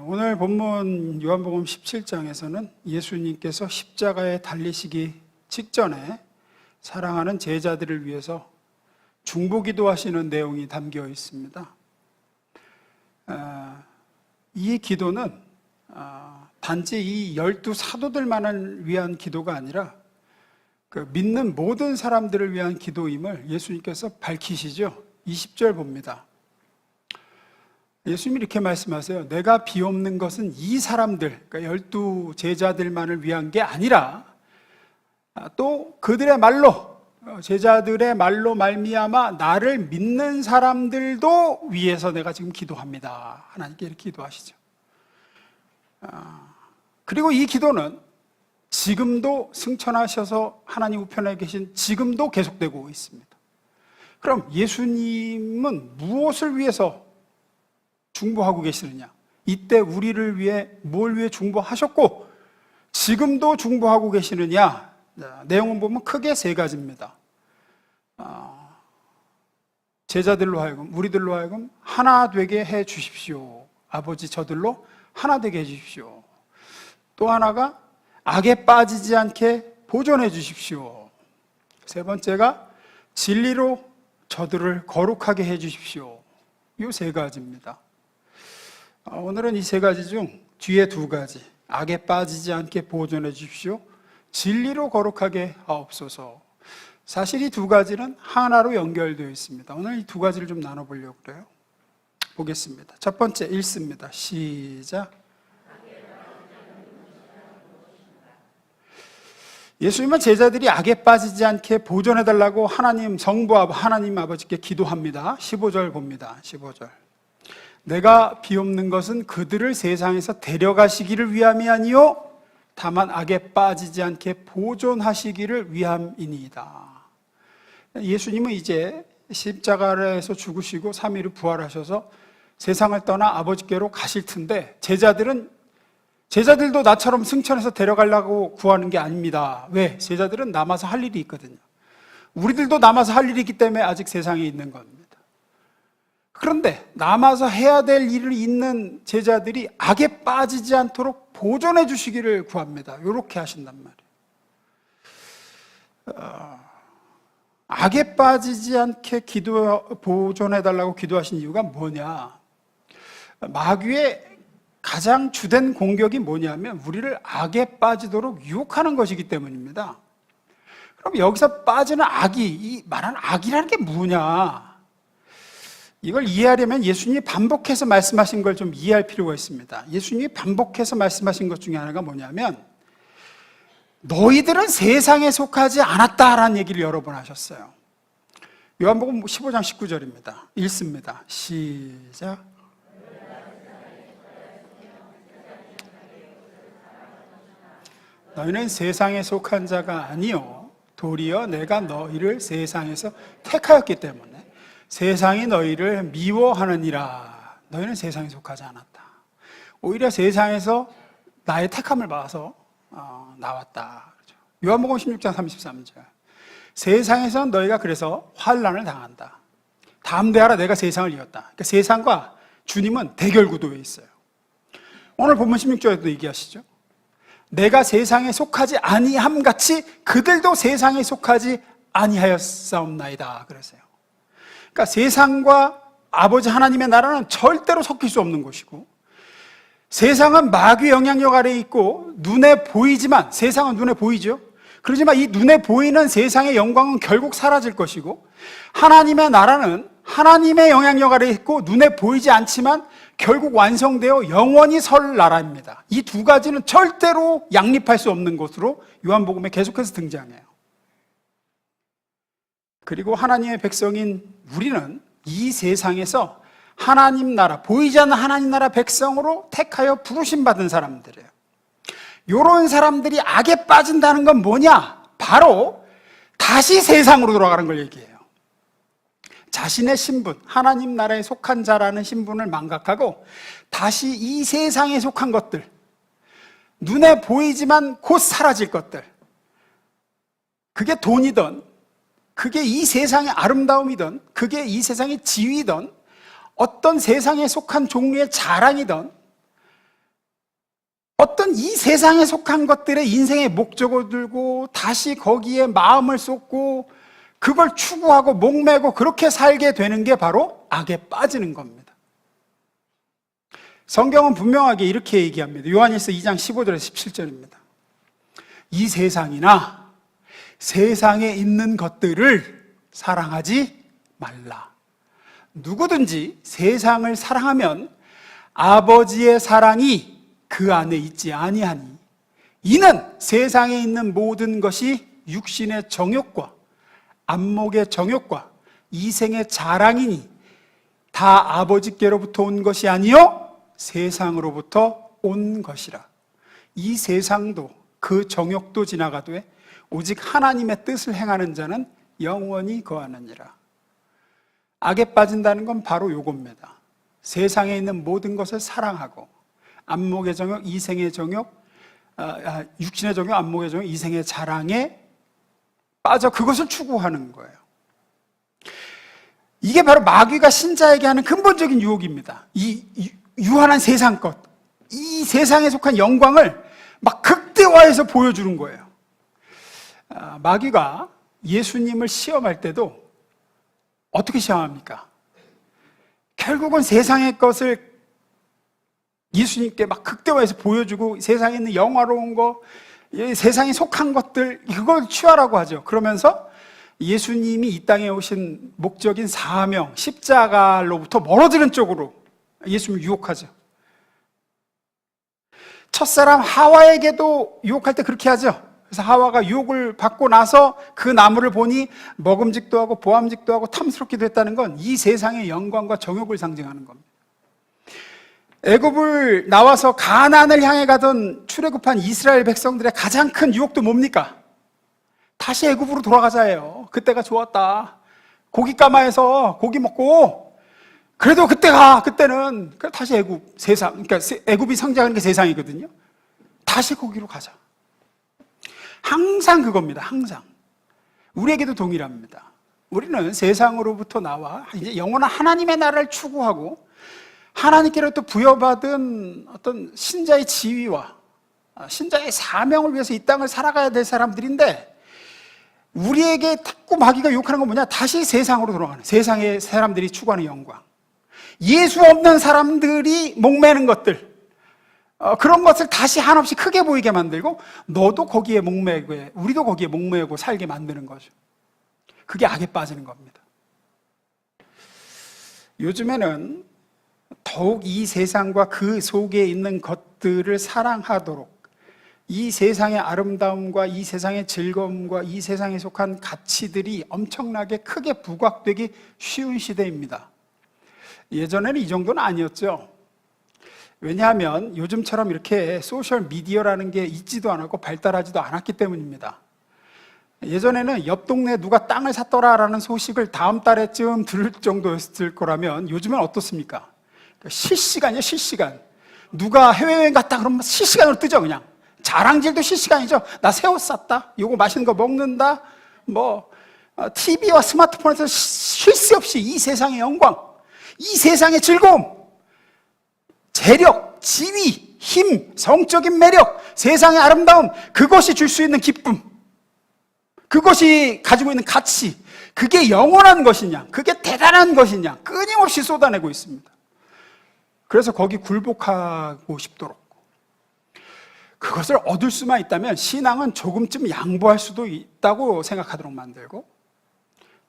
오늘 본문 요한복음 17장에서는 예수님께서 십자가에 달리시기 직전에 사랑하는 제자들을 위해서 중보기도하시는 내용이 담겨 있습니다. 이 기도는 단지 이 12 사도들만을 위한 기도가 아니라 믿는 모든 사람들을 위한 기도임을 예수님께서 밝히시죠. 20절 봅니다. 예수님이 이렇게 말씀하세요. 내가 비옵는 것은 이 사람들, 그러니까 12 제자들만을 위한 게 아니라 또 그들의 말로, 제자들의 말로 말미암아 나를 믿는 사람들도 위해서 내가 지금 기도합니다. 하나님께 이렇게 기도하시죠. 그리고 이 기도는 지금도 승천하셔서 하나님 우편에 계신 지금도 계속되고 있습니다. 그럼 예수님은 무엇을 위해서 중보하고 계시느냐? 이때 우리를 위해 뭘 위해 중보하셨고 지금도 중보하고 계시느냐? 내용은 보면 크게 세 가지입니다. 제자들로 하여금, 우리들로 하여금 하나 되게 해 주십시오. 아버지 저들로 하나 되게 해 주십시오. 또 하나가 악에 빠지지 않게 보존해 주십시오. 세 번째가 진리로 저들을 거룩하게 해 주십시오. 이 세 가지입니다. 오늘은 이 세 가지 중 뒤에 두 가지, 악에 빠지지 않게 보존해 주십시오, 진리로 거룩하게 하옵소서. 사실 이 두 가지는 하나로 연결되어 있습니다. 오늘 이 두 가지를 좀 나눠보려고 그래요. 보겠습니다. 첫 번째 읽습니다. 시작. 예수님은 제자들이 악에 빠지지 않게 보존해달라고 하나님 성부 하나님 아버지께 기도합니다. 15절 봅니다. 15절. 내가 비옵는 것은 그들을 세상에서 데려가시기를 위함이 아니요 다만 악에 빠지지 않게 보존하시기를 위함이니이다. 예수님은 이제 십자가에서 죽으시고 3일 후 부활하셔서 세상을 떠나 아버지께로 가실 텐데 제자들도 나처럼 승천해서 데려가려고 구하는 게 아닙니다. 왜? 제자들은 남아서 할 일이 있거든요. 우리들도 남아서 할 일이 있기 때문에 아직 세상에 있는 겁니다. 그런데 남아서 해야 될 일이 있는 제자들이 악에 빠지지 않도록 보존해 주시기를 구합니다. 이렇게 하신단 말이에요. 악에 빠지지 않게 보존해 달라고 기도하신 이유가 뭐냐? 마귀의 가장 주된 공격이 뭐냐면 우리를 악에 빠지도록 유혹하는 것이기 때문입니다. 그럼 여기서 빠지는 악이, 이 말하는 악이라는 게 뭐냐? 이걸 이해하려면 예수님이 반복해서 말씀하신 걸 좀 이해할 필요가 있습니다. 예수님이 반복해서 말씀하신 것 중에 하나가 뭐냐면 너희들은 세상에 속하지 않았다라는 얘기를 여러 번 하셨어요. 요한복음 15장 19절입니다. 읽습니다. 시작. 너희는 세상에 속한 자가 아니요 도리어 내가 너희를 세상에서 택하였기 때문에 세상이 너희를 미워하느니라. 너희는 세상에 속하지 않았다. 오히려 세상에서 나의 택함을 받아서 나왔다. 요한복음 16장 33절. 세상에서 너희가 그래서 환난을 당한다. 담대하라, 내가 세상을 이겼다. 그러니까 세상과 주님은 대결 구도에 있어요. 오늘 본문 16절에도 얘기하시죠. 내가 세상에 속하지 아니함 같이 그들도 세상에 속하지 아니하였사옵나이다. 그러세요. 그러니까 세상과 아버지 하나님의 나라는 절대로 섞일 수 없는 것이고 세상은 마귀 영향력 아래에 있고 눈에 보이지만, 세상은 눈에 보이죠. 그렇지만 이 눈에 보이는 세상의 영광은 결국 사라질 것이고 하나님의 나라는 하나님의 영향력 아래에 있고 눈에 보이지 않지만 결국 완성되어 영원히 설 나라입니다. 이 두 가지는 절대로 양립할 수 없는 것으로 요한복음에 계속해서 등장해요. 그리고 하나님의 백성인 우리는 이 세상에서 하나님 나라, 보이지 않는 하나님 나라 백성으로 택하여 부르심받은 사람들이에요. 이런 사람들이 악에 빠진다는 건 뭐냐? 바로 다시 세상으로 돌아가는 걸 얘기해요. 자신의 신분, 하나님 나라에 속한 자라는 신분을 망각하고 다시 이 세상에 속한 것들, 눈에 보이지만 곧 사라질 것들, 그게 돈이든 그게 이 세상의 아름다움이든 그게 이 세상의 지위든 어떤 세상에 속한 종류의 자랑이든 어떤 이 세상에 속한 것들의 인생의 목적을 들고 다시 거기에 마음을 쏟고 그걸 추구하고 목매고 그렇게 살게 되는 게 바로 악에 빠지는 겁니다. 성경은 분명하게 이렇게 얘기합니다. 요한일서 2장 15절에서 17절입니다. 이 세상이나 세상에 있는 것들을 사랑하지 말라. 누구든지 세상을 사랑하면 아버지의 사랑이 그 안에 있지 아니하니 이는 세상에 있는 모든 것이 육신의 정욕과 안목의 정욕과 이생의 자랑이니 다 아버지께로부터 온 것이 아니요 세상으로부터 온 것이라. 이 세상도 그 정욕도 지나가되 오직 하나님의 뜻을 행하는 자는 영원히 거하느니라. 악에 빠진다는 건 바로 요겁니다. 세상에 있는 모든 것을 사랑하고 안목의 정욕, 이생의 정욕, 육신의 정욕, 안목의 정욕, 이생의 자랑에 빠져 그것을 추구하는 거예요. 이게 바로 마귀가 신자에게 하는 근본적인 유혹입니다. 이 유한한 세상 것, 이 세상에 속한 영광을 막 극대화해서 보여주는 거예요. 마귀가 예수님을 시험할 때도 어떻게 시험합니까? 결국은 세상의 것을 예수님께 막 극대화해서 보여주고 세상에 있는 영화로운 거, 세상에 속한 것들 그걸 취하라고 하죠. 그러면서 예수님이 이 땅에 오신 목적인 사명, 십자가로부터 멀어지는 쪽으로 예수님을 유혹하죠. 첫사람 하와에게도 유혹할 때 그렇게 하죠. 그래서 하와가 유혹을 받고 나서 그 나무를 보니 먹음직도 하고 보암직도 하고 탐스럽기도 했다는 건 이 세상의 영광과 정욕을 상징하는 겁니다. 애굽을 나와서 가나안을 향해 가던 출애굽한 이스라엘 백성들의 가장 큰 유혹도 뭡니까? 다시 애굽으로 돌아가자예요. 그때가 좋았다. 고깃가마에서 고기 먹고 그래도 그때는 다시 애굽 세상, 그러니까 애굽이 상징하는 게 세상이거든요. 다시 거기로 가자. 항상 그겁니다. 항상 우리에게도 동일합니다. 우리는 세상으로부터 나와 이제 영원한 하나님의 나라를 추구하고 하나님께로부터 부여받은 어떤 신자의 지위와 신자의 사명을 위해서 이 땅을 살아가야 될 사람들인데 우리에게 자꾸 마귀가 유혹하는 건 뭐냐? 다시 세상으로 돌아가는, 세상의 사람들이 추구하는 영광, 예수 없는 사람들이 목매는 것들, 그런 것을 다시 한없이 크게 보이게 만들고 너도 거기에 목매고 우리도 거기에 목매고 살게 만드는 거죠. 그게 악에 빠지는 겁니다. 요즘에는 더욱 이 세상과 그 속에 있는 것들을 사랑하도록 이 세상의 아름다움과 이 세상의 즐거움과 이 세상에 속한 가치들이 엄청나게 크게 부각되기 쉬운 시대입니다. 예전에는 이 정도는 아니었죠. 왜냐하면 요즘처럼 이렇게 소셜미디어라는 게 있지도 않았고 발달하지도 않았기 때문입니다. 예전에는 옆 동네에 누가 땅을 샀더라라는 소식을 다음 달에쯤 들을 정도였을 거라면 요즘은 어떻습니까? 실시간이에요, 실시간. 누가 해외여행 갔다 그러면 실시간으로 뜨죠, 그냥. 자랑질도 실시간이죠. 나 새 옷 샀다. 요거 맛있는 거 먹는다. TV와 스마트폰에서 쉴 새 없이 이 세상의 영광, 이 세상의 즐거움, 재력, 지위, 힘, 성적인 매력, 세상의 아름다움, 그것이 줄 수 있는 기쁨, 그것이 가지고 있는 가치, 그게 영원한 것이냐, 그게 대단한 것이냐 끊임없이 쏟아내고 있습니다. 그래서 거기 굴복하고 싶도록 그것을 얻을 수만 있다면 신앙은 조금쯤 양보할 수도 있다고 생각하도록 만들고,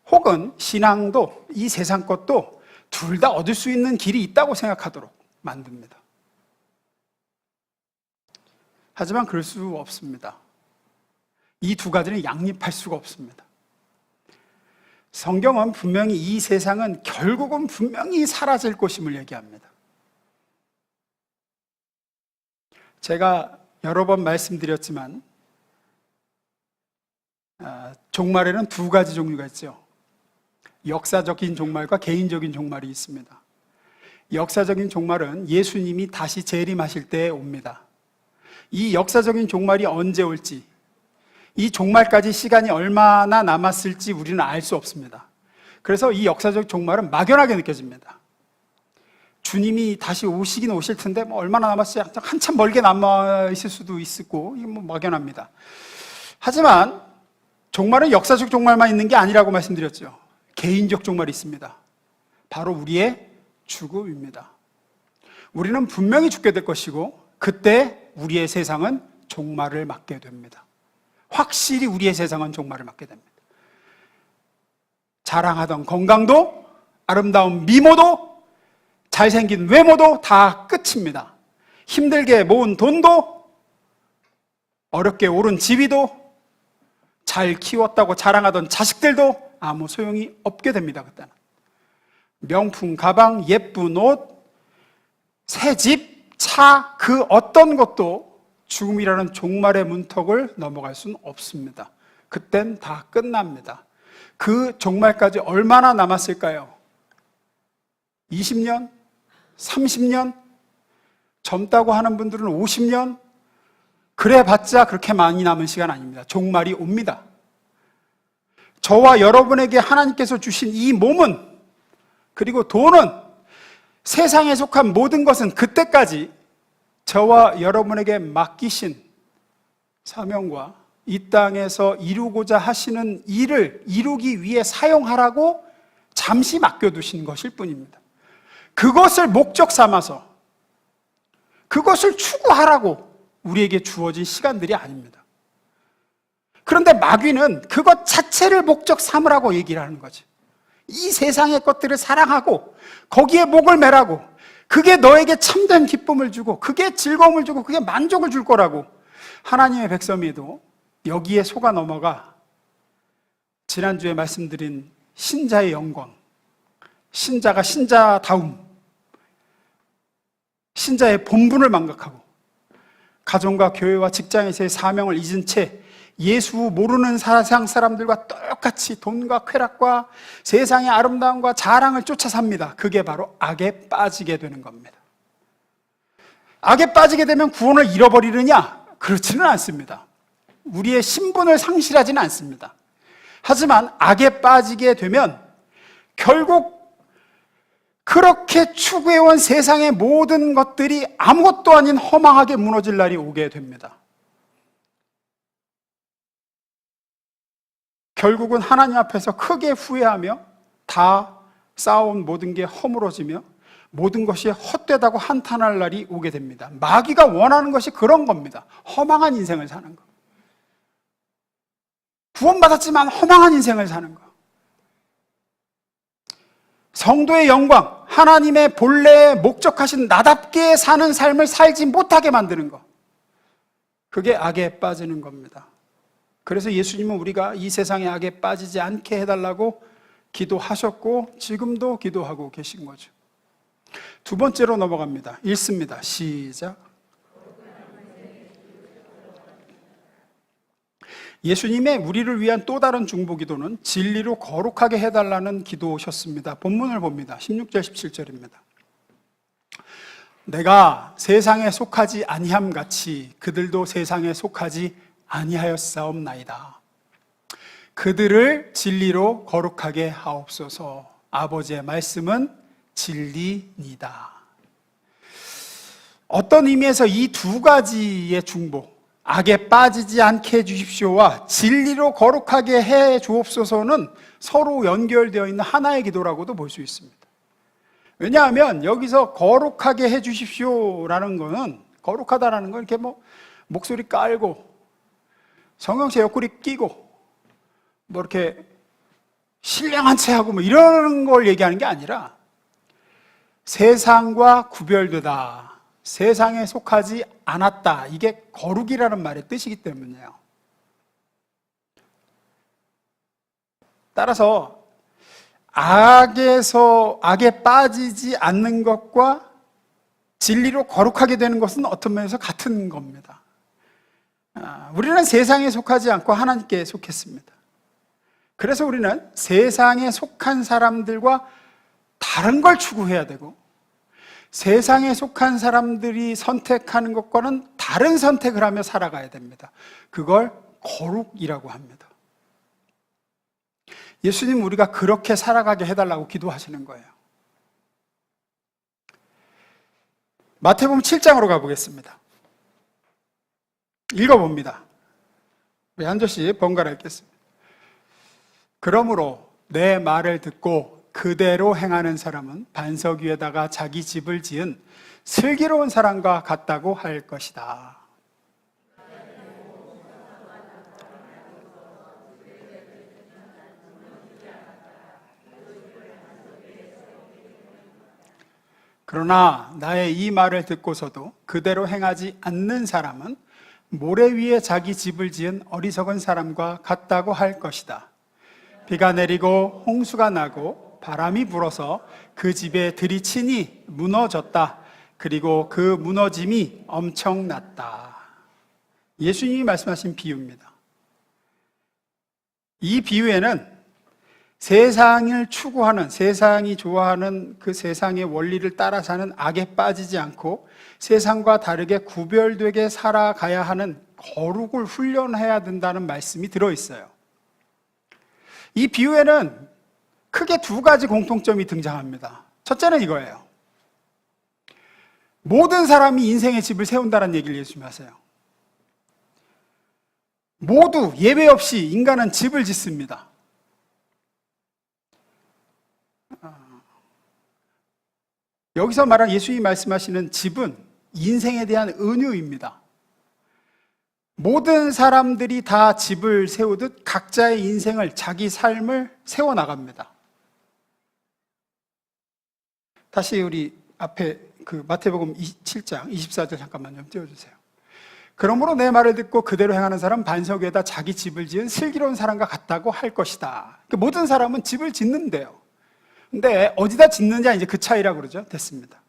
혹은 신앙도 이 세상 것도 둘 다 얻을 수 있는 길이 있다고 생각하도록 만듭니다. 하지만 그럴 수 없습니다. 이 두 가지는 양립할 수가 없습니다. 성경은 분명히 이 세상은 결국은 분명히 사라질 것임을 얘기합니다. 제가 여러 번 말씀드렸지만 종말에는 두 가지 종류가 있죠. 역사적인 종말과 개인적인 종말이 있습니다. 역사적인 종말은 예수님이 다시 재림하실 때 옵니다. 이 역사적인 종말이 언제 올지, 이 종말까지 시간이 얼마나 남았을지 우리는 알 수 없습니다. 그래서 이 역사적 종말은 막연하게 느껴집니다. 주님이 다시 오시긴 오실 텐데 뭐 얼마나 남았어요? 한참 멀게 남아 있을 수도 있고 이게 뭐 막연합니다. 하지만 종말은 역사적 종말만 있는 게 아니라고 말씀드렸죠. 개인적 종말이 있습니다. 바로 우리의 죽음입니다. 우리는 분명히 죽게 될 것이고 그때 우리의 세상은 종말을 맞게 됩니다. 확실히 우리의 세상은 종말을 맞게 됩니다. 자랑하던 건강도, 아름다운 미모도, 잘생긴 외모도 다 끝입니다. 힘들게 모은 돈도, 어렵게 오른 지위도, 잘 키웠다고 자랑하던 자식들도 아무 소용이 없게 됩니다. 그때는 명품 가방, 예쁜 옷, 새 집, 차, 그 어떤 것도 죽음이라는 종말의 문턱을 넘어갈 수는 없습니다. 그땐 다 끝납니다. 그 종말까지 얼마나 남았을까요? 20년? 30년? 젊다고 하는 분들은 50년? 그래 봤자 그렇게 많이 남은 시간 아닙니다. 종말이 옵니다. 저와 여러분에게 하나님께서 주신 이 몸은, 그리고 돈은, 세상에 속한 모든 것은 그때까지 저와 여러분에게 맡기신 사명과 이 땅에서 이루고자 하시는 일을 이루기 위해 사용하라고 잠시 맡겨두신 것일 뿐입니다. 그것을 목적 삼아서 그것을 추구하라고 우리에게 주어진 시간들이 아닙니다. 그런데 마귀는 그것 자체를 목적 삼으라고 얘기를 하는 거죠. 이 세상의 것들을 사랑하고 거기에 목을 매라고, 그게 너에게 참된 기쁨을 주고 그게 즐거움을 주고 그게 만족을 줄 거라고 하나님의 백성에도 여기에 속아 넘어가 지난주에 말씀드린 신자의 영광, 신자가 신자다움, 신자의 본분을 망각하고 가정과 교회와 직장에서의 사명을 잊은 채 예수 모르는 세상 사람들과 똑같이 돈과 쾌락과 세상의 아름다움과 자랑을 쫓아 삽니다. 그게 바로 악에 빠지게 되는 겁니다. 악에 빠지게 되면 구원을 잃어버리느냐? 그렇지는 않습니다. 우리의 신분을 상실하지는 않습니다. 하지만 악에 빠지게 되면 결국 그렇게 추구해온 세상의 모든 것들이 아무것도 아닌 허망하게 무너질 날이 오게 됩니다. 결국은 하나님 앞에서 크게 후회하며 다 쌓아온 모든 게 허물어지며 모든 것이 헛되다고 한탄할 날이 오게 됩니다. 마귀가 원하는 것이 그런 겁니다. 허망한 인생을 사는 거. 구원받았지만 허망한 인생을 사는 거. 성도의 영광, 하나님의 본래에 목적하신 나답게 사는 삶을 살지 못하게 만드는 것. 그게 악에 빠지는 겁니다. 그래서 예수님은 우리가 이 세상의 악에 빠지지 않게 해달라고 기도하셨고 지금도 기도하고 계신 거죠. 두 번째로 넘어갑니다. 읽습니다. 시작. 예수님의 우리를 위한 또 다른 중보기도는 진리로 거룩하게 해달라는 기도셨습니다. 본문을 봅니다. 16절 17절입니다. 내가 세상에 속하지 아니함 같이 그들도 세상에 속하지 아니하였사옵나이다. 그들을 진리로 거룩하게 하옵소서. 아버지의 말씀은 진리니다. 어떤 의미에서 이 두 가지의 중보, 악에 빠지지 않게 해주십시오와 진리로 거룩하게 해 주옵소서는 서로 연결되어 있는 하나의 기도라고도 볼 수 있습니다. 왜냐하면 여기서 거룩하게 해 주십시오라는 거는, 거룩하다라는 건 이렇게 뭐 목소리 깔고 성경책 옆구리 끼고 뭐 이렇게 신령한 채 하고 뭐 이런 걸 얘기하는 게 아니라 세상과 구별되다, 세상에 속하지 않았다, 이게 거룩이라는 말의 뜻이기 때문이에요. 따라서 악에 빠지지 않는 것과 진리로 거룩하게 되는 것은 어떤 면에서 같은 겁니다. 우리는 세상에 속하지 않고 하나님께 속했습니다. 그래서 우리는 세상에 속한 사람들과 다른 걸 추구해야 되고, 세상에 속한 사람들이 선택하는 것과는 다른 선택을 하며 살아가야 됩니다. 그걸 거룩이라고 합니다. 예수님 우리가 그렇게 살아가게 해달라고 기도하시는 거예요. 마태복음 7장으로 가보겠습니다. 읽어봅니다. 우리 한 절씩 번갈아 읽겠습니다. 그러므로 내 말을 듣고 그대로 행하는 사람은 반석 위에다가 자기 집을 지은 슬기로운 사람과 같다고 할 것이다. 그러나 나의 이 말을 듣고서도 그대로 행하지 않는 사람은 모래 위에 자기 집을 지은 어리석은 사람과 같다고 할 것이다. 비가 내리고 홍수가 나고 바람이 불어서 그 집에 들이치니 무너졌다. 그리고 그 무너짐이 엄청났다. 예수님이 말씀하신 비유입니다. 이 비유에는 세상을 추구하는, 세상이 좋아하는 그 세상의 원리를 따라 사는 악에 빠지지 않고 세상과 다르게 구별되게 살아가야 하는 거룩을 훈련해야 된다는 말씀이 들어있어요. 이 비유에는 크게 두 가지 공통점이 등장합니다. 첫째는 이거예요. 모든 사람이 인생의 집을 세운다는 얘기를 예수님이 하세요. 모두 예외 없이 인간은 집을 짓습니다. 여기서 말한 예수님이 말씀하시는 집은 인생에 대한 은유입니다. 모든 사람들이 다 집을 세우듯 각자의 인생을, 자기 삶을 세워나갑니다. 다시 우리 앞에 그 마태복음 7장 24절 잠깐만 좀 띄워주세요. 그러므로 내 말을 듣고 그대로 행하는 사람 반석 위에다 자기 집을 지은 슬기로운 사람과 같다고 할 것이다. 모든 사람은 집을 짓는데요. 근데 어디다 짓느냐, 이제 그 차이라고 그러죠. 됐습니다.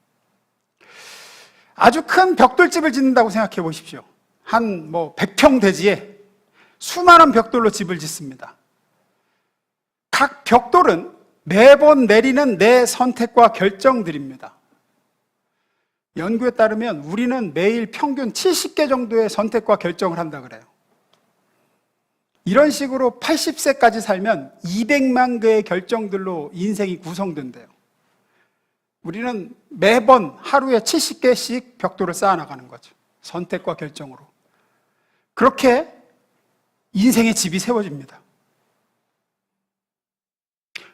아주 큰 벽돌집을 짓는다고 생각해 보십시오. 한 100평 대지에 수많은 벽돌로 집을 짓습니다. 각 벽돌은 매번 내리는 내 선택과 결정들입니다. 연구에 따르면 우리는 매일 평균 70개 정도의 선택과 결정을 한다 그래요. 이런 식으로 80세까지 살면 200만 개의 결정들로 인생이 구성된대요. 우리는 매번 하루에 70개씩 벽돌을 쌓아나가는 거죠. 선택과 결정으로. 그렇게 인생의 집이 세워집니다.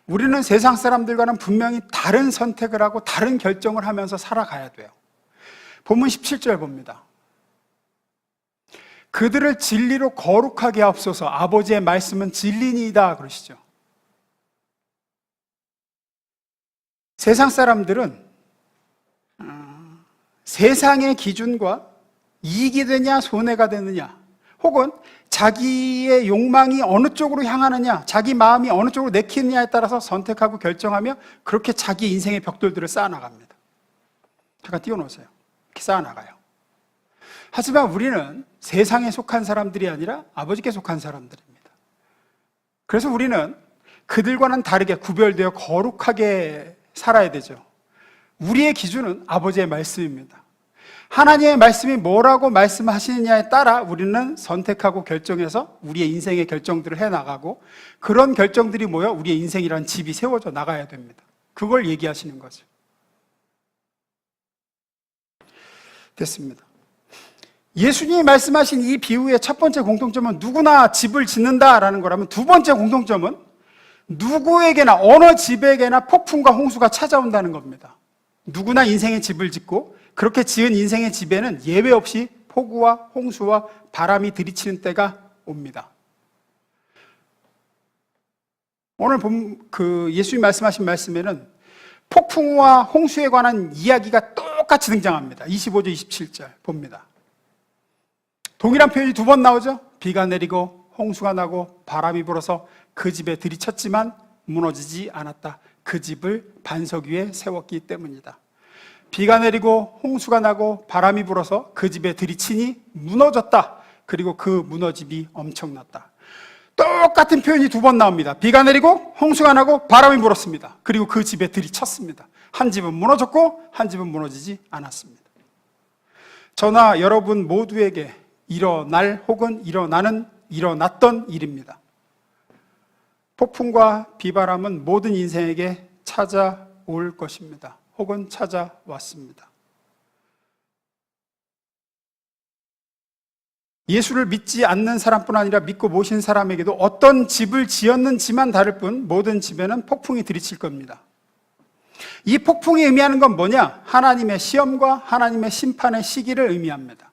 우리는 세상 사람들과는 분명히 다른 선택을 하고 다른 결정을 하면서 살아가야 돼요. 본문 17절 봅니다. 그들을 진리로 거룩하게 하옵소서. 아버지의 말씀은 진리니이다 그러시죠. 세상 사람들은 세상의 기준과 이익이 되냐 손해가 되느냐, 혹은 자기의 욕망이 어느 쪽으로 향하느냐, 자기 마음이 어느 쪽으로 내키느냐에 따라서 선택하고 결정하며 그렇게 자기 인생의 벽돌들을 쌓아나갑니다. 잠깐 띄워놓으세요. 이렇게 쌓아나가요. 하지만 우리는 세상에 속한 사람들이 아니라 아버지께 속한 사람들입니다. 그래서 우리는 그들과는 다르게 구별되어 거룩하게 살아야 되죠. 우리의 기준은 아버지의 말씀입니다. 하나님의 말씀이 뭐라고 말씀하시느냐에 따라 우리는 선택하고 결정해서 우리의 인생의 결정들을 해나가고, 그런 결정들이 모여 우리의 인생이라는 집이 세워져 나가야 됩니다. 그걸 얘기하시는 거죠. 됐습니다. 예수님이 말씀하신 이 비유의 첫 번째 공통점은 누구나 집을 짓는다라는 거라면, 두 번째 공통점은 누구에게나 어느 집에게나 폭풍과 홍수가 찾아온다는 겁니다. 누구나 인생의 집을 짓고 그렇게 지은 인생의 집에는 예외 없이 폭우와 홍수와 바람이 들이치는 때가 옵니다. 오늘 예수님이 말씀하신 말씀에는 폭풍과 홍수에 관한 이야기가 똑같이 등장합니다. 25절, 27절 봅니다. 동일한 표현이 두 번 나오죠. 비가 내리고 홍수가 나고 바람이 불어서 그 집에 들이쳤지만 무너지지 않았다. 그 집을 반석 위에 세웠기 때문이다. 비가 내리고 홍수가 나고 바람이 불어서 그 집에 들이치니 무너졌다. 그리고 그 무너짐이 엄청났다. 똑같은 표현이 두 번 나옵니다. 비가 내리고 홍수가 나고 바람이 불었습니다. 그리고 그 집에 들이쳤습니다. 한 집은 무너졌고 한 집은 무너지지 않았습니다. 저나 여러분 모두에게 일어날 혹은 일어났던 일입니다. 폭풍과 비바람은 모든 인생에게 찾아올 것입니다. 혹은 찾아왔습니다. 예수를 믿지 않는 사람뿐 아니라 믿고 모신 사람에게도 어떤 집을 지었는지만 다를 뿐 모든 집에는 폭풍이 들이칠 겁니다. 이 폭풍이 의미하는 건 뭐냐? 하나님의 시험과 하나님의 심판의 시기를 의미합니다.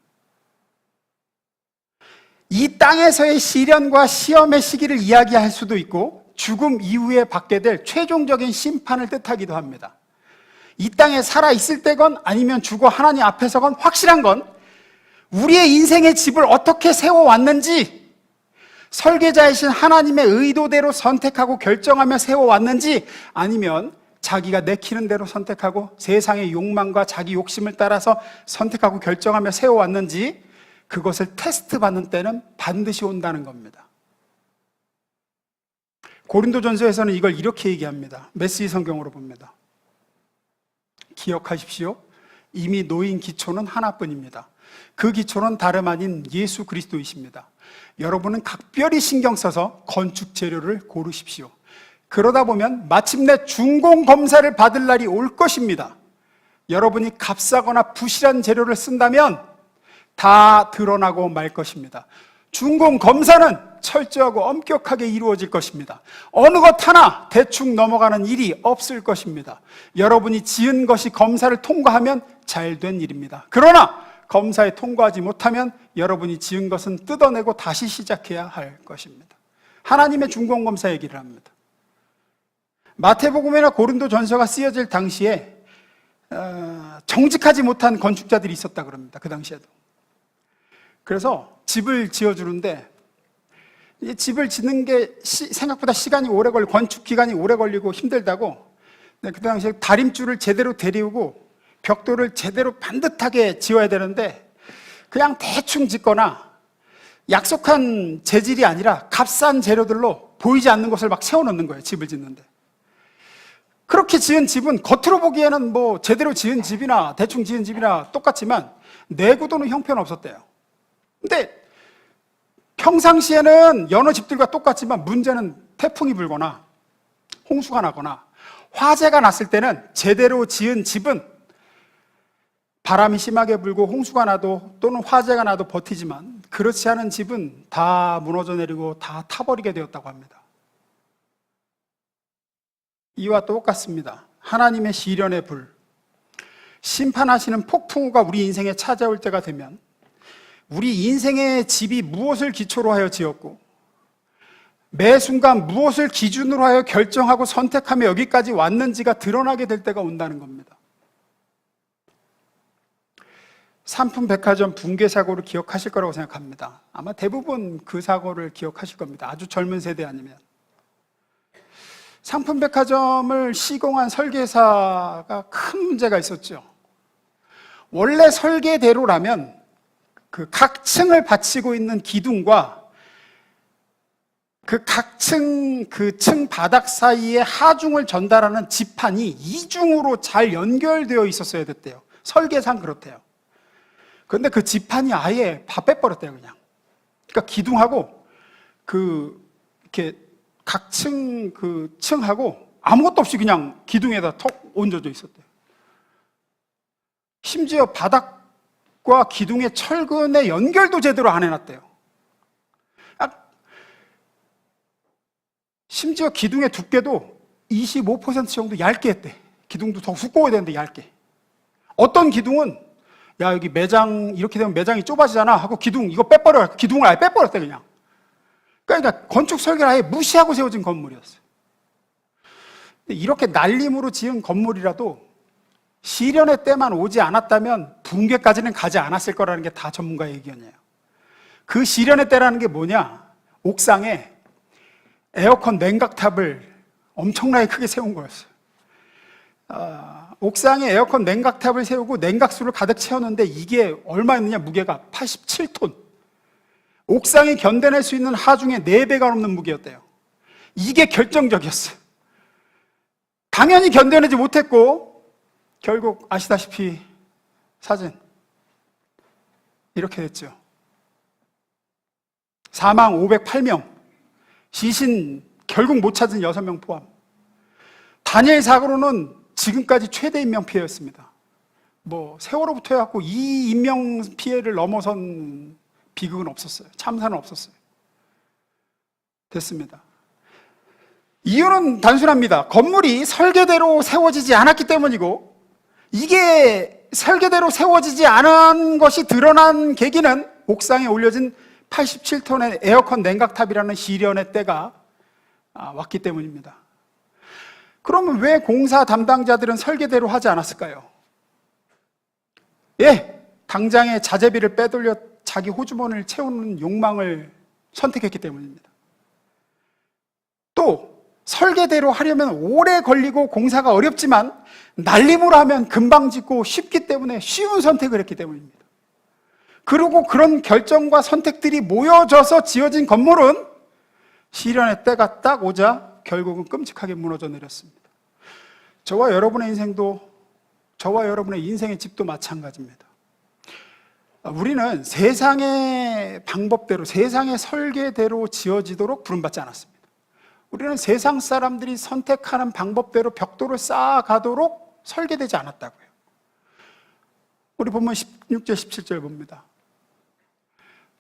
이 땅에서의 시련과 시험의 시기를 이야기할 수도 있고 죽음 이후에 받게 될 최종적인 심판을 뜻하기도 합니다. 이 땅에 살아있을 때건 아니면 죽어 하나님 앞에서건 확실한 건 우리의 인생의 집을 어떻게 세워왔는지, 설계자이신 하나님의 의도대로 선택하고 결정하며 세워왔는지, 아니면 자기가 내키는 대로 선택하고 세상의 욕망과 자기 욕심을 따라서 선택하고 결정하며 세워왔는지, 그것을 테스트 받는 때는 반드시 온다는 겁니다. 고린도전서에서는 이걸 이렇게 얘기합니다. 메시지 성경으로 봅니다. 기억하십시오. 이미 놓인 기초는 하나뿐입니다. 그 기초는 다름 아닌 예수 그리스도이십니다. 여러분은 각별히 신경 써서 건축 재료를 고르십시오. 그러다 보면 마침내 준공 검사를 받을 날이 올 것입니다. 여러분이 값싸거나 부실한 재료를 쓴다면 다 드러나고 말 것입니다. 준공 검사는 철저하고 엄격하게 이루어질 것입니다. 어느 것 하나 대충 넘어가는 일이 없을 것입니다. 여러분이 지은 것이 검사를 통과하면 잘된 일입니다. 그러나 검사에 통과하지 못하면 여러분이 지은 것은 뜯어내고 다시 시작해야 할 것입니다. 하나님의 준공 검사 얘기를 합니다. 마태복음이나 고린도전서가 쓰여질 당시에 정직하지 못한 건축자들이 있었다 그럽니다. 그 당시에도. 그래서 집을 지어주는데 이 집을 짓는 게 생각보다 시간이 오래 걸리고 건축 기간이 오래 걸리고 힘들다고, 그 당시에 다림줄을 제대로 데리우고 벽돌을 제대로 반듯하게 지어야 되는데 그냥 대충 짓거나 약속한 재질이 아니라 값싼 재료들로 보이지 않는 것을 막 세워놓는 거예요. 집을 짓는데. 그렇게 지은 집은 겉으로 보기에는 뭐 제대로 지은 집이나 대충 지은 집이나 똑같지만 내구도는 형편없었대요. 근데 평상시에는 여러 집들과 똑같지만 문제는 태풍이 불거나 홍수가 나거나 화재가 났을 때는 제대로 지은 집은 바람이 심하게 불고 홍수가 나도 또는 화재가 나도 버티지만 그렇지 않은 집은 다 무너져 내리고 다 타버리게 되었다고 합니다. 이와 똑같습니다. 하나님의 시련의 불, 심판하시는 폭풍우가 우리 인생에 찾아올 때가 되면 우리 인생의 집이 무엇을 기초로 하여 지었고 매 순간 무엇을 기준으로 하여 결정하고 선택하며 여기까지 왔는지가 드러나게 될 때가 온다는 겁니다. 삼풍백화점 붕괴 사고를 기억하실 거라고 생각합니다. 아마 대부분 그 사고를 기억하실 겁니다. 아주 젊은 세대 아니면. 삼풍백화점을 시공한 설계사가 큰 문제가 있었죠. 원래 설계대로라면 그 각 층을 받치고 있는 기둥과 그 각 층 바닥 사이에 하중을 전달하는 지판이 이중으로 잘 연결되어 있었어야 됐대요. 설계상 그렇대요. 그런데 그 지판이 아예 다 빼버렸대요, 그냥. 그러니까 기둥하고 이렇게 각 층하고 아무것도 없이 그냥 기둥에다 턱 얹어져 있었대요. 심지어 바닥과 기둥의 철근의 연결도 제대로 안 해놨대요. 심지어 기둥의 두께도 25% 정도 얇게 했대. 기둥도 더 두꺼워야 되는데 얇게. 어떤 기둥은 야, 여기 매장, 이렇게 되면 매장이 좁아지잖아 하고 기둥, 이거 빼버려. 기둥을 아예 빼버렸대, 그냥. 그러니까 건축 설계를 아예 무시하고 세워진 건물이었어요. 이렇게 날림으로 지은 건물이라도 시련의 때만 오지 않았다면 붕괴까지는 가지 않았을 거라는 게 다 전문가의 의견이에요. 그 시련의 때라는 게 뭐냐? 옥상에 에어컨 냉각탑을 엄청나게 크게 세운 거였어요. 옥상에 에어컨 냉각탑을 세우고 냉각수를 가득 채웠는데 이게 얼마였느냐? 무게가 87톤. 옥상이 견뎌낼 수 있는 하중의 4배가 넘는 무게였대요. 이게 결정적이었어요. 당연히 견뎌내지 못했고 결국 아시다시피 사진 이렇게 됐죠. 사망 508명, 시신 결국 못 찾은 6명 포함. 다니엘 사고로는 지금까지 최대 인명 피해였습니다. 세월호부터 해갖고 이 인명 피해를 넘어선 비극은 없었어요. 참사는 없었어요. 됐습니다. 이유는 단순합니다. 건물이 설계대로 세워지지 않았기 때문이고, 이게 설계대로 세워지지 않은 것이 드러난 계기는 옥상에 올려진 87톤의 에어컨 냉각탑이라는 시련의 때가 왔기 때문입니다. 그러면 왜 공사 담당자들은 설계대로 하지 않았을까요? 당장의 자재비를 빼돌려 자기 호주머니를 채우는 욕망을 선택했기 때문입니다. 또 설계대로 하려면 오래 걸리고 공사가 어렵지만 날림으로 하면 금방 짓고 쉽기 때문에 쉬운 선택을 했기 때문입니다. 그리고 그런 결정과 선택들이 모여져서 지어진 건물은 시련의 때가 딱 오자 결국은 끔찍하게 무너져 내렸습니다. 저와 여러분의 인생도, 저와 여러분의 인생의 집도 마찬가지입니다. 우리는 세상의 방법대로, 세상의 설계대로 지어지도록 부름받지 않았습니다. 우리는 세상 사람들이 선택하는 방법대로 벽돌을 쌓아가도록 설계되지 않았다고요. 우리 본문 16절 17절 봅니다.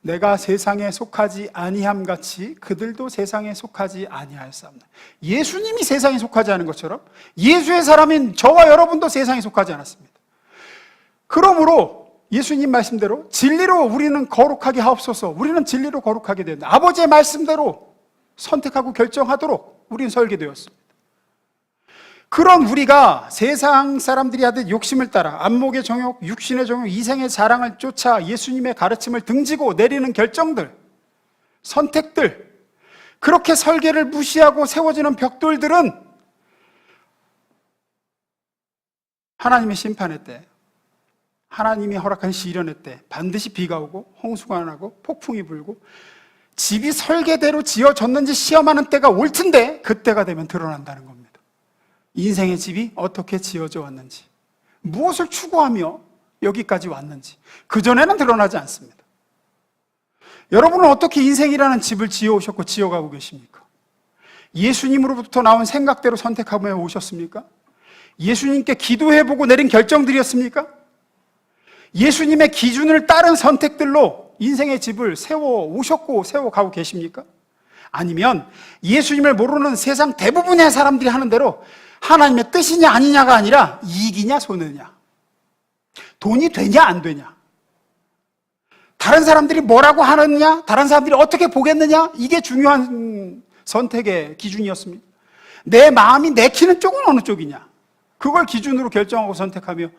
내가 세상에 속하지 아니함 같이 그들도 세상에 속하지 아니하였사옵나니. 예수님이 세상에 속하지 않은 것처럼 예수의 사람인 저와 여러분도 세상에 속하지 않았습니다. 그러므로 예수님 말씀대로 진리로 우리는 거룩하게 하옵소서, 우리는 진리로 거룩하게 된다. 아버지의 말씀대로 선택하고 결정하도록 우리는 설계되었습니다. 그런 우리가 세상 사람들이 하듯 욕심을 따라 안목의 정욕, 육신의 정욕, 이생의 자랑을 쫓아 예수님의 가르침을 등지고 내리는 결정들, 선택들, 그렇게 설계를 무시하고 세워지는 벽돌들은 하나님의 심판의 때, 하나님이 허락한 시련의 때 반드시 비가 오고 홍수가 나고 폭풍이 불고 집이 설계대로 지어졌는지 시험하는 때가 올 텐데, 그때가 되면 드러난다는 겁니다. 인생의 집이 어떻게 지어져 왔는지, 무엇을 추구하며 여기까지 왔는지 그전에는 드러나지 않습니다. 여러분은 어떻게 인생이라는 집을 지어오셨고 지어가고 계십니까? 예수님으로부터 나온 생각대로 선택하며 오셨습니까? 예수님께 기도해보고 내린 결정들이었습니까? 예수님의 기준을 따른 선택들로 인생의 집을 세워오셨고 세워가고 계십니까? 아니면 예수님을 모르는 세상 대부분의 사람들이 하는 대로 하나님의 뜻이냐 아니냐가 아니라 이익이냐 손해냐, 돈이 되냐 안 되냐, 다른 사람들이 뭐라고 하느냐, 다른 사람들이 어떻게 보겠느냐, 이게 중요한 선택의 기준이었습니다. 내 마음이 내키는 쪽은 어느 쪽이냐, 그걸 기준으로 결정하고 선택하며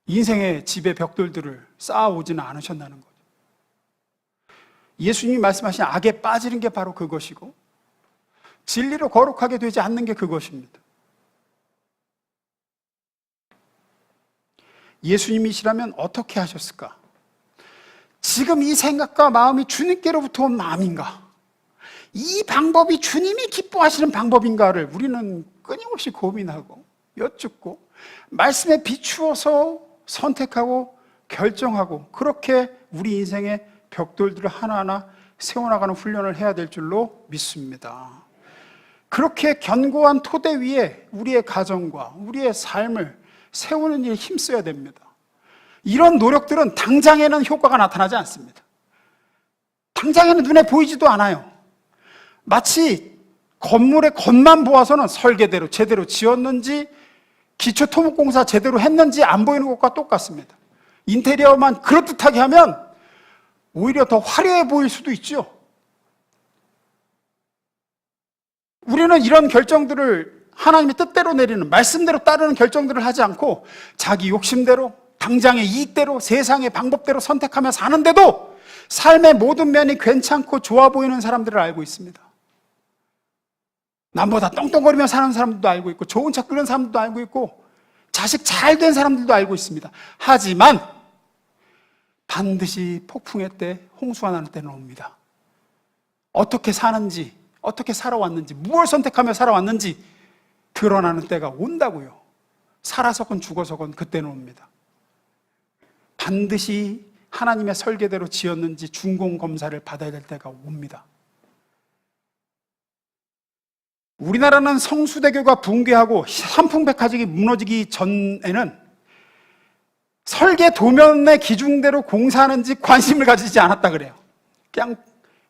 인생의 집의 벽돌들을 쌓아오지는 않으셨다는 거죠. 예수님이 말씀하신 악에 빠지는 게 바로 그것이고 진리로 거룩하게 되지 않는 게 그것입니다. 예수님이시라면 어떻게 하셨을까? 지금 이 생각과 마음이 주님께로부터 온 마음인가? 이 방법이 주님이 기뻐하시는 방법인가를 우리는 끊임없이 고민하고 여쭙고 말씀에 비추어서 선택하고 결정하고, 그렇게 우리 인생의 벽돌들을 하나하나 세워나가는 훈련을 해야 될 줄로 믿습니다. 그렇게 견고한 토대 위에 우리의 가정과 우리의 삶을 세우는 일에 힘써야 됩니다. 이런 노력들은 당장에는 효과가 나타나지 않습니다. 당장에는 눈에 보이지도 않아요. 마치 건물의 겉만 보아서는 설계대로 제대로 지었는지 기초 토목공사 제대로 했는지 안 보이는 것과 똑같습니다. 인테리어만 그럴듯하게 하면 오히려 더 화려해 보일 수도 있죠. 우리는 이런 결정들을 하나님의 뜻대로 내리는, 말씀대로 따르는 결정들을 하지 않고 자기 욕심대로, 당장의 이익대로, 세상의 방법대로 선택하며 사는데도 삶의 모든 면이 괜찮고 좋아 보이는 사람들을 알고 있습니다. 남보다 떵떵거리며 사는 사람들도 알고 있고, 좋은 차 끄는 사람들도 알고 있고, 자식 잘 된 사람들도 알고 있습니다. 하지만 반드시 폭풍의 때, 홍수가 나는 때는 옵니다. 어떻게 사는지, 어떻게 살아왔는지, 무엇을 선택하며 살아왔는지 드러나는 때가 온다고요. 살아서건 죽어서건 그때는 옵니다. 반드시 하나님의 설계대로 지었는지 준공검사를 받아야 될 때가 옵니다. 우리나라는 성수대교가 붕괴하고 삼풍백화점이 무너지기 전에는 설계 도면의 기준대로 공사하는지 관심을 가지지 않았다 그래요. 그냥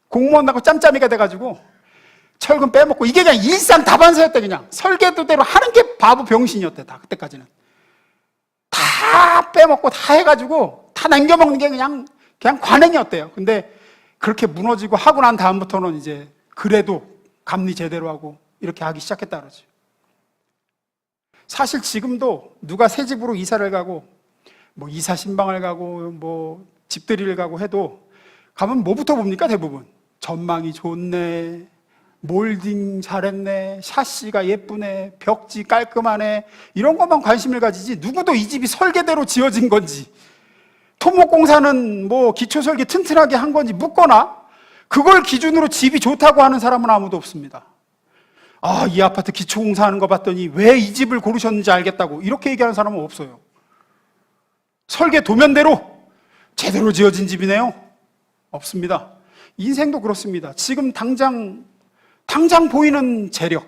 공무원하고 짬짬이가 돼가지고 철근 빼먹고, 이게 그냥 일상 다반사였대. 그냥 설계도대로 하는 게 바보 병신이었대. 다 그때까지는 다 빼먹고 다 해가지고 다 남겨먹는 게 그냥 관행이었대요. 근데 그렇게 무너지고 하고 난 다음부터는 이제 그래도 감리 제대로 하고 이렇게 하기 시작했다 그러죠. 사실 지금도 누가 새 집으로 이사를 가고 뭐 이사 신방을 가고 뭐 집들이를 가고 해도 가면 뭐부터 봅니까? 대부분 전망이 좋네, 몰딩 잘했네, 샤시가 예쁘네, 벽지 깔끔하네, 이런 것만 관심을 가지지 누구도 이 집이 설계대로 지어진 건지, 토목공사는 뭐 기초설계 튼튼하게 한 건지 묻거나 그걸 기준으로 집이 좋다고 하는 사람은 아무도 없습니다. 아, 이 아파트 기초공사하는 거 봤더니 왜 이 집을 고르셨는지 알겠다고 이렇게 얘기하는 사람은 없어요. 설계 도면대로 제대로 지어진 집이네요? 없습니다. 인생도 그렇습니다. 지금 당장 보이는 재력,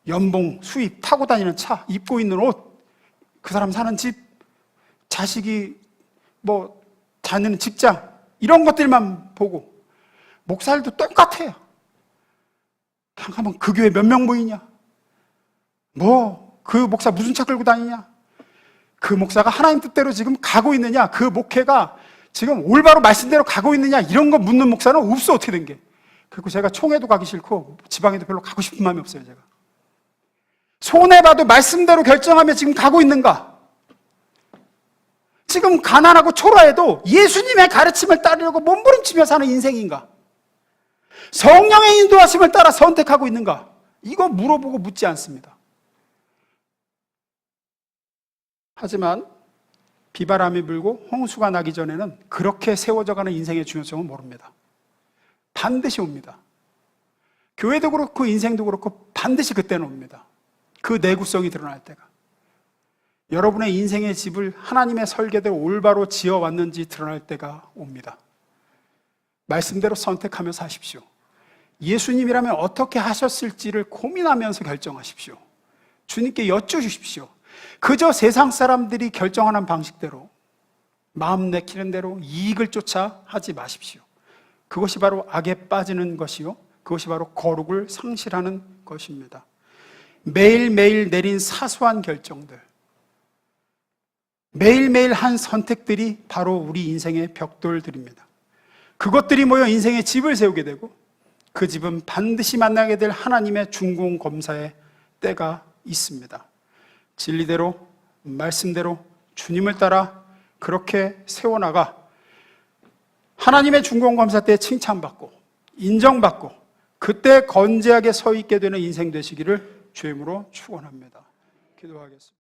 연봉, 수입, 타고 다니는 차, 입고 있는 옷, 그 사람 사는 집, 자식이 뭐 다니는 직장, 이런 것들만 보고 목살도 똑같아요. 그냥 하면 그 교회 몇 명 모이냐? 뭐 그 목사 무슨 차 끌고 다니냐? 그 목사가 하나님 뜻대로 지금 가고 있느냐? 그 목회가 지금 올바로 말씀대로 가고 있느냐? 이런 거 묻는 목사는 없어. 어떻게 된 게. 그리고 제가 총회도 가기 싫고 지방에도 별로 가고 싶은 마음이 없어요. 제가 손해봐도 말씀대로 결정하며 지금 가고 있는가? 지금 가난하고 초라해도 예수님의 가르침을 따르려고 몸부림치며 사는 인생인가? 성령의 인도하심을 따라 선택하고 있는가? 이거 물어보고 묻지 않습니다. 하지만 비바람이 불고 홍수가 나기 전에는 그렇게 세워져가는 인생의 중요성을 모릅니다. 반드시 옵니다. 교회도 그렇고 인생도 그렇고 반드시 그때는 옵니다. 그 내구성이 드러날 때가. 여러분의 인생의 집을 하나님의 설계대로 올바로 지어왔는지 드러날 때가 옵니다. 말씀대로 선택하며 사십시오. 예수님이라면 어떻게 하셨을지를 고민하면서 결정하십시오. 주님께 여쭈십시오. 그저 세상 사람들이 결정하는 방식대로 마음 내키는 대로 이익을 쫓아 하지 마십시오. 그것이 바로 악에 빠지는 것이요, 그것이 바로 거룩을 상실하는 것입니다. 매일매일 내린 사소한 결정들, 매일매일 한 선택들이 바로 우리 인생의 벽돌들입니다. 그것들이 모여 인생의 집을 세우게 되고 그 집은 반드시 만나게 될 하나님의 중공검사의 때가 있습니다. 진리대로, 말씀대로 주님을 따라 그렇게 세워나가 하나님의 중공검사 때 칭찬받고 인정받고 그때 건재하게 서 있게 되는 인생 되시기를 주의 이름으로 축원합니다. 기도하겠습니다.